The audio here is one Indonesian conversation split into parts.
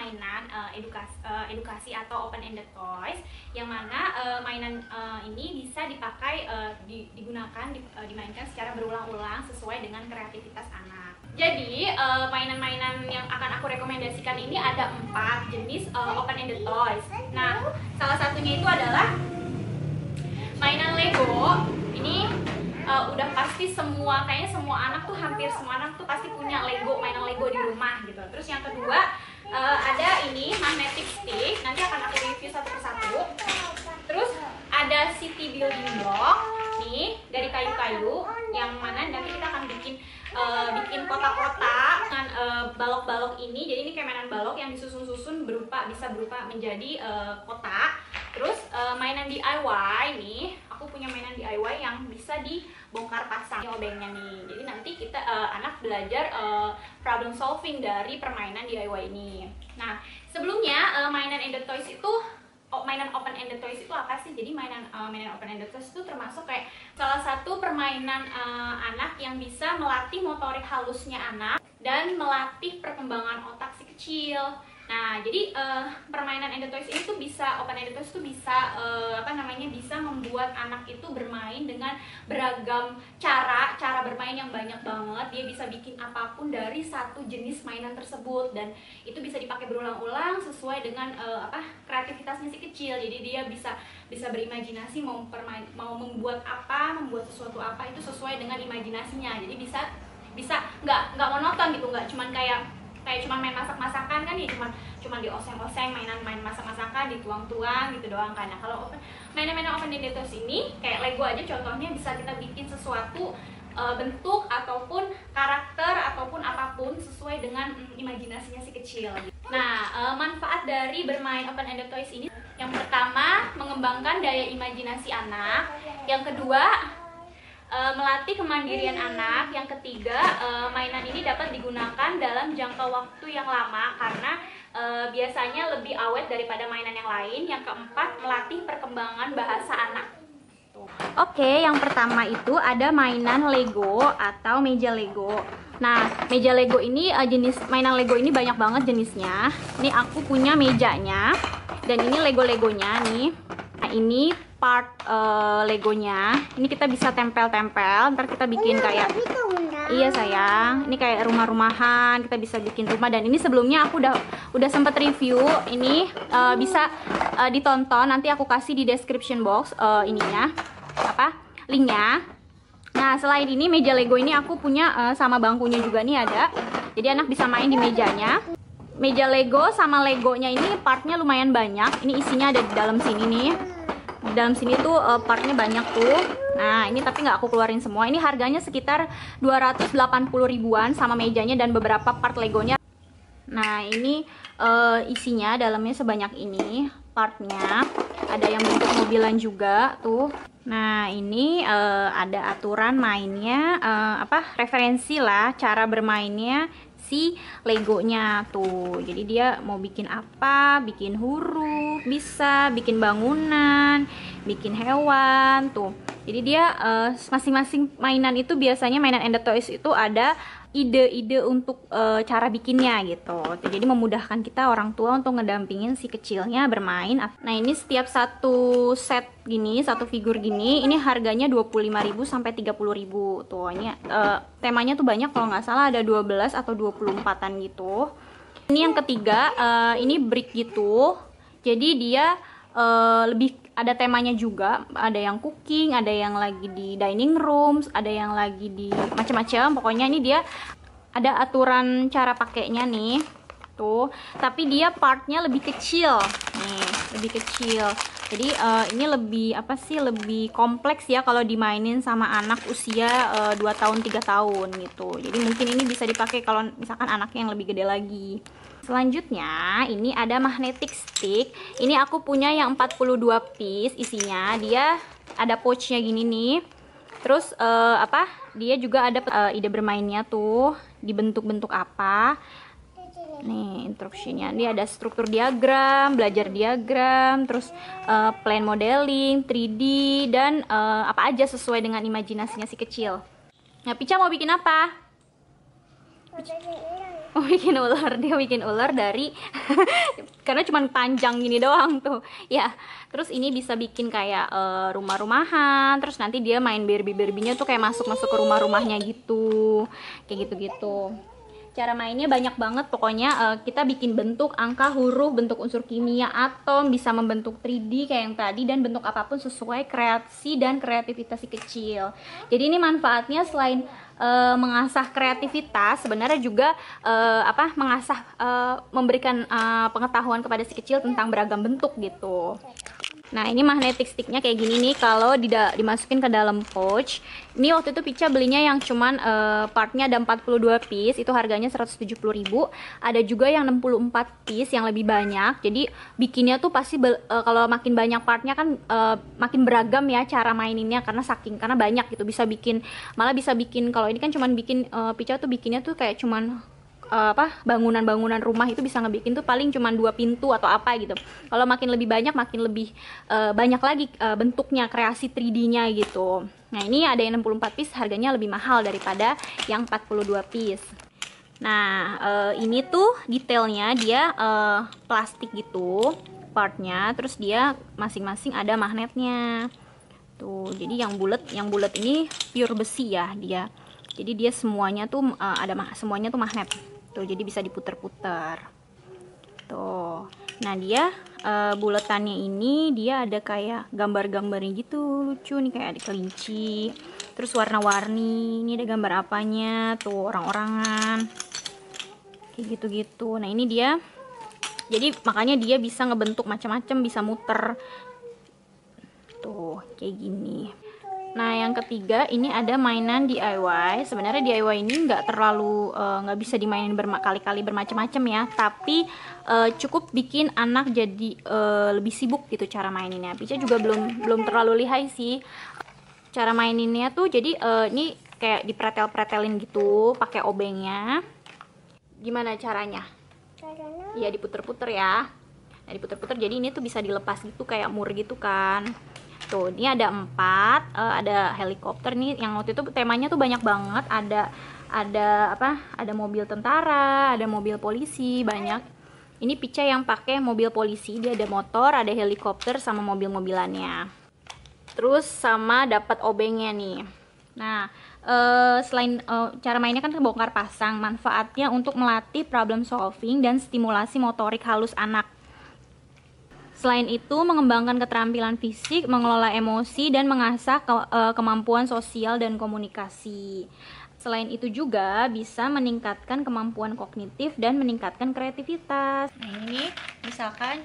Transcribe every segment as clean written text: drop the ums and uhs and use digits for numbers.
mainan edukasi atau open ended toys, yang mana mainan ini bisa dipakai dimainkan secara berulang-ulang sesuai dengan kreativitas anak. Jadi mainan-mainan yang akan aku rekomendasikan ini ada 4 jenis open ended toys. Nah, salah satunya itu adalah mainan Lego. Ini udah pasti kayaknya hampir semua anak tuh pasti punya mainan Lego di rumah gitu. Terus yang kedua ada ini magnetic stick, nanti akan aku review satu persatu. Terus ada city building block nih dari kayu-kayu, yang mana nanti kita akan bikin kotak-kotak dengan balok-balok ini. Jadi ini kayak mainan balok yang disusun-susun bisa berupa menjadi kotak. Terus mainan DIY nih, aku punya mainan DIY yang bisa dibongkar pasang obengnya nih. Jadi nanti kita anak belajar problem solving dari permainan DIY ini. Nah, sebelumnya mainan ended toys itu mainan open ended toys itu apa sih? Jadi mainan open ended toys itu termasuk kayak salah satu permainan anak yang bisa melatih motorik halusnya anak dan melatih perkembangan otak si kecil. Nah, jadi permainan ended toys ini tuh open ended toys tuh bisa bisa membuat anak itu bermain dengan beragam cara bermain yang banyak banget. Dia bisa bikin apapun dari satu jenis mainan tersebut, dan itu bisa dipakai berulang-ulang sesuai dengan kreativitasnya si kecil. Jadi dia bisa berimajinasi mau membuat sesuatu apa itu sesuai dengan imajinasinya. Jadi bisa nggak monoton gitu, nggak cuman kayak cuma main masak-masakan kan ya, cuma dioseng-oseng, main masak-masakan, dituang-tuang gitu doang kan. Nah, kalau mainan-mainan open ended toys ini kayak Lego aja contohnya, bisa kita bikin sesuatu bentuk ataupun karakter ataupun apapun sesuai dengan imajinasinya si kecil. Nah, manfaat dari bermain open ended toys ini, yang pertama mengembangkan daya imajinasi anak, yang kedua melatih kemandirian anak, yang ketiga mainan ini dapat digunakan dalam jangka waktu yang lama karena biasanya lebih awet daripada mainan yang lain, yang keempat melatih perkembangan bahasa anak. Oke, yang pertama itu ada mainan Lego atau meja Lego. Nah, meja Lego ini mainan Lego ini banyak banget jenisnya. Ini aku punya mejanya, dan ini Lego-legonya nih. Nah, ini part Legonya. Ini kita bisa tempel-tempel. Ntar kita bikin kayak, iya sayang, ini kayak rumah-rumahan. Kita bisa bikin rumah. Dan ini sebelumnya aku udah sempat review. Ini bisa ditonton. Nanti aku kasih di description box linknya. Nah, selain ini meja Lego ini aku punya sama bangkunya juga nih ada. Jadi anak bisa main di mejanya. Meja Lego sama Legonya ini partnya lumayan banyak. Ini isinya ada di dalam sini nih. Di dalam sini tuh partnya banyak tuh. Nah, ini tapi nggak aku keluarin semua. Ini harganya sekitar 280 ribuan sama mejanya dan beberapa part Legonya. Nah, ini isinya dalamnya sebanyak ini partnya. Ada yang bentuk mobilan juga tuh. Nah, ini ada aturan mainnya, referensi lah cara bermainnya si Legonya tuh. Jadi dia mau bikin apa, bikin huruf, bisa bikin bangunan, bikin hewan tuh. Jadi dia masing-masing mainan itu biasanya mainan ended toys itu ada ide-ide untuk cara bikinnya gitu. Jadi memudahkan kita orang tua untuk ngedampingin si kecilnya bermain. Nah, ini setiap satu set gini, satu figur gini, ini harganya 25.000 sampai 30.000 tuh. Ini temanya tuh banyak, kalau nggak salah ada 12 atau 24-an gitu. Ini yang ketiga, ini brick gitu. Jadi dia lebih ada temanya juga, ada yang cooking, ada yang lagi di dining rooms, ada yang lagi di macam-macam. Pokoknya ini dia ada aturan cara pakainya nih tuh, tapi dia partnya lebih kecil nih, lebih kecil. Jadi ini lebih lebih kompleks ya kalau dimainin sama anak usia 2 tahun 3 tahun gitu. Jadi mungkin ini bisa dipakai kalau misalkan anaknya yang lebih gede lagi. Selanjutnya ini ada magnetic stick. Ini aku punya yang 42 piece isinya. Dia ada pouchnya gini nih. Terus dia juga ada ide bermainnya tuh, dibentuk-bentuk apa. Nih instruksinya. Dia ada struktur diagram, belajar diagram, terus plan modeling, 3D, dan apa aja sesuai dengan imajinasinya si kecil. Nah, Pica mau bikin apa? Oh, bikin ular, dia bikin ular dari karena cuman panjang gini doang tuh ya. Terus ini bisa bikin kayak rumah-rumahan, terus nanti dia main Barbie-Barbie-nya tuh kayak masuk-masuk ke rumah-rumahnya gitu, kayak gitu-gitu. Cara mainnya banyak banget pokoknya. Kita bikin bentuk, angka, huruf, bentuk unsur kimia, atom, bisa membentuk 3D kayak yang tadi, dan bentuk apapun sesuai kreasi dan kreativitas si kecil. Jadi ini manfaatnya selain mengasah kreativitas, sebenarnya juga mengasah, memberikan pengetahuan kepada si kecil tentang beragam bentuk gitu. Nah, ini magnetic sticknya kayak gini nih. Kalau dimasukin ke dalam pouch, ini waktu itu Pica belinya yang cuman partnya ada 42 piece, itu harganya 170.000. Ada juga yang 64 piece yang lebih banyak. Jadi bikinnya tuh pasti kalau makin banyak partnya kan makin beragam ya cara maininnya, karena banyak gitu. Malah bisa bikin, kalau ini kan cuman bikin, Pica tuh bikinnya tuh kayak cuman bangunan-bangunan rumah itu bisa ngebikin tuh paling cuma 2 pintu atau apa gitu. Kalau makin lebih banyak, makin lebih banyak lagi bentuknya, kreasi 3D-nya gitu. Nah, ini ada yang 64 piece, harganya lebih mahal daripada yang 42 piece. Nah, ini tuh detailnya dia plastik gitu partnya, terus dia masing-masing ada magnetnya. Tuh, jadi yang bulat ini pure besi ya dia. Jadi dia semuanya tuh semuanya tuh magnet. Tuh, jadi bisa diputer-puter. Tuh. Nah, dia buletannya ini dia ada kayak gambar-gambarnya gitu, lucu nih, kayak ada kelinci. Terus warna-warni. Ini ada gambar apanya? Tuh, orang-orangan. Kayak gitu-gitu. Nah, ini dia. Jadi makanya dia bisa ngebentuk macam-macam, bisa muter. Tuh, kayak gini. Nah, yang ketiga ini ada mainan DIY. Sebenarnya DIY ini nggak terlalu nggak bisa dimainin berkali-kali bermacam-macam ya, tapi cukup bikin anak jadi lebih sibuk gitu cara maininnya. Pica juga belum terlalu lihai sih cara maininnya tuh. Jadi ini kayak dipretel-pretelin gitu pakai obengnya. Gimana caranya? Iya, diputer-puter ya. Nah, diputer-puter jadi ini tuh bisa dilepas gitu kayak mur gitu kan. Tuh, ini ada 4, ada helikopter nih, yang waktu itu temanya tuh banyak banget. Ada mobil tentara, ada mobil polisi, banyak. Ini Pica yang pakai mobil polisi, dia ada motor, ada helikopter sama mobil-mobilannya. Terus sama dapat obengnya nih. Nah, selain cara mainnya kan bongkar pasang, manfaatnya untuk melatih problem solving dan stimulasi motorik halus anak. Selain itu, mengembangkan keterampilan fisik, mengelola emosi, dan mengasah kemampuan sosial dan komunikasi. Selain itu juga bisa meningkatkan kemampuan kognitif dan meningkatkan kreativitas. Nah, ini misalkan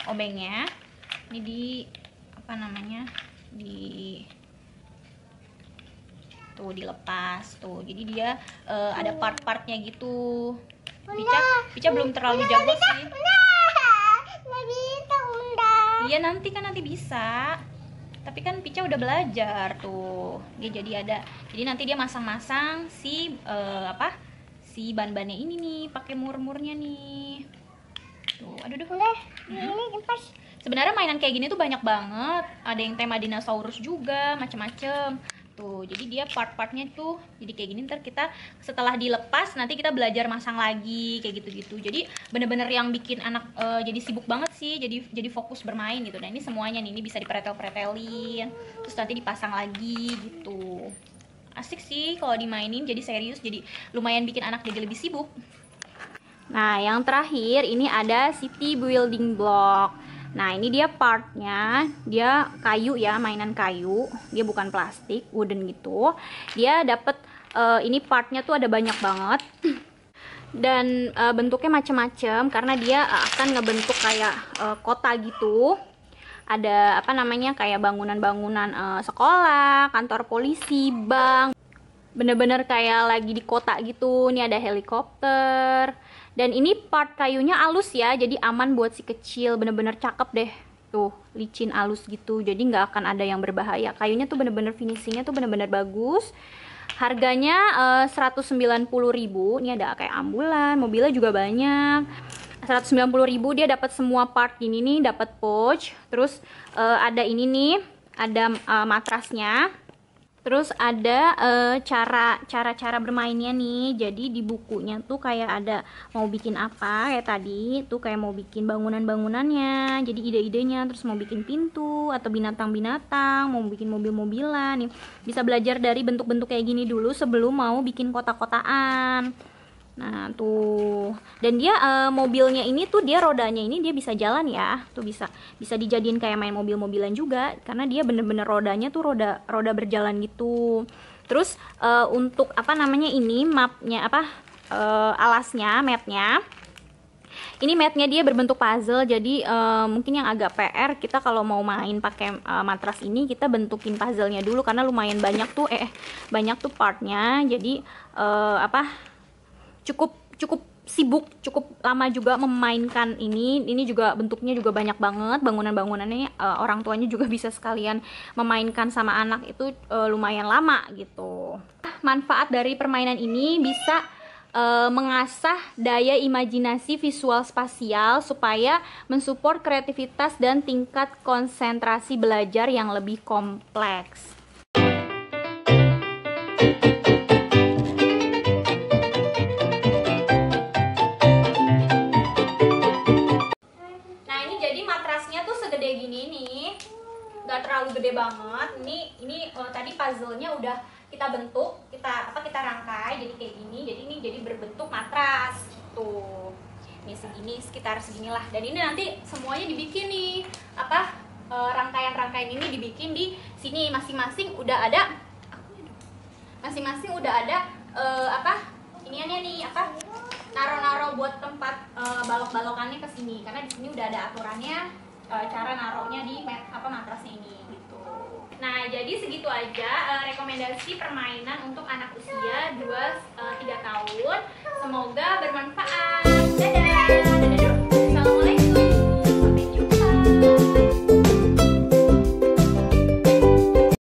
obengnya ini dilepas tuh. Jadi dia ada part-partnya gitu. Pica belum terlalu jago sih. Iya, nanti bisa. Tapi kan Pica udah belajar tuh. Jadi nanti dia masang-masang si ban-bannya ini nih, pakai mur-murnya nih. Tuh, aduh. Ini pas. Sebenarnya mainan kayak gini tuh banyak banget. Ada yang tema dinosaurus juga, macem-macem. Tuh, jadi dia part-partnya tuh jadi kayak gini. Ntar kita setelah dilepas nanti kita belajar masang lagi kayak gitu-gitu. Jadi bener-bener yang bikin anak jadi sibuk banget sih, jadi fokus bermain gitu. Nah, ini semuanya nih, ini bisa dipretel-pretelin, terus nanti dipasang lagi gitu. Asik sih kalau dimainin, jadi serius, jadi lumayan bikin anak jadi lebih sibuk. Nah, yang terakhir ini ada city building block. Nah, ini dia partnya, dia kayu ya, mainan kayu, dia bukan plastik, wooden gitu. Dia dapet ini partnya tuh ada banyak banget, dan bentuknya macam-macam karena dia akan ngebentuk kayak kota gitu. Ada kayak bangunan-bangunan sekolah, kantor polisi, bank, bener-bener kayak lagi di kota gitu. Ini ada helikopter. Dan ini part kayunya halus ya, jadi aman buat si kecil, bener-bener cakep deh. Tuh, licin halus gitu, jadi nggak akan ada yang berbahaya. Kayunya tuh bener-bener finishingnya tuh bener-bener bagus. Harganya 190.000. Ini ada kayak ambulan, mobilnya juga banyak. 190.000 dia dapat semua part ini nih, dapat pouch. Terus ada ini nih, ada matrasnya. Terus ada cara bermainnya nih. Jadi di bukunya tuh kayak ada mau bikin apa kayak tadi tuh, kayak mau bikin bangunan-bangunannya. Jadi ide-idenya, terus mau bikin pintu atau binatang-binatang, mau bikin mobil-mobilan nih. Bisa belajar dari bentuk-bentuk kayak gini dulu sebelum mau bikin kotak-kotaan. Nah tuh, dan dia mobilnya ini tuh dia rodanya ini dia bisa jalan ya, tuh bisa dijadiin kayak main mobil-mobilan juga karena dia bener-bener rodanya tuh roda berjalan gitu. Terus untuk apa namanya ini mapnya apa alasnya matnya. Ini matnya dia berbentuk puzzle, jadi mungkin yang agak PR kita kalau mau main pakai matras ini kita bentukin puzzle-nya dulu karena lumayan banyak tuh banyak tuh partnya. Jadi apa cukup sibuk, cukup lama juga memainkan ini juga bentuknya juga banyak banget, bangunan-bangunannya orang tuanya juga bisa sekalian memainkan sama anak itu lumayan lama gitu. Manfaat dari permainan ini bisa mengasah daya imajinasi visual spasial supaya mensupport kreativitas dan tingkat konsentrasi belajar yang lebih kompleks. Segede gini nih, nggak terlalu gede banget. Ini tadi puzzle-nya udah kita bentuk, kita rangkai jadi kayak gini. Jadi ini jadi berbentuk matras tuh. Ini segini, sekitar seginilah. Dan ini nanti semuanya dibikin nih rangkaian-rangkaian ini dibikin di sini masing-masing udah ada. Masing-masing udah ada iniannya nih naro-naro buat tempat balok-balokannya ke sini karena di sini udah ada aturannya. Cara naruhnya di matrasnya ini gitu. Nah, jadi segitu aja rekomendasi permainan untuk anak usia 2-3 tahun. Semoga bermanfaat.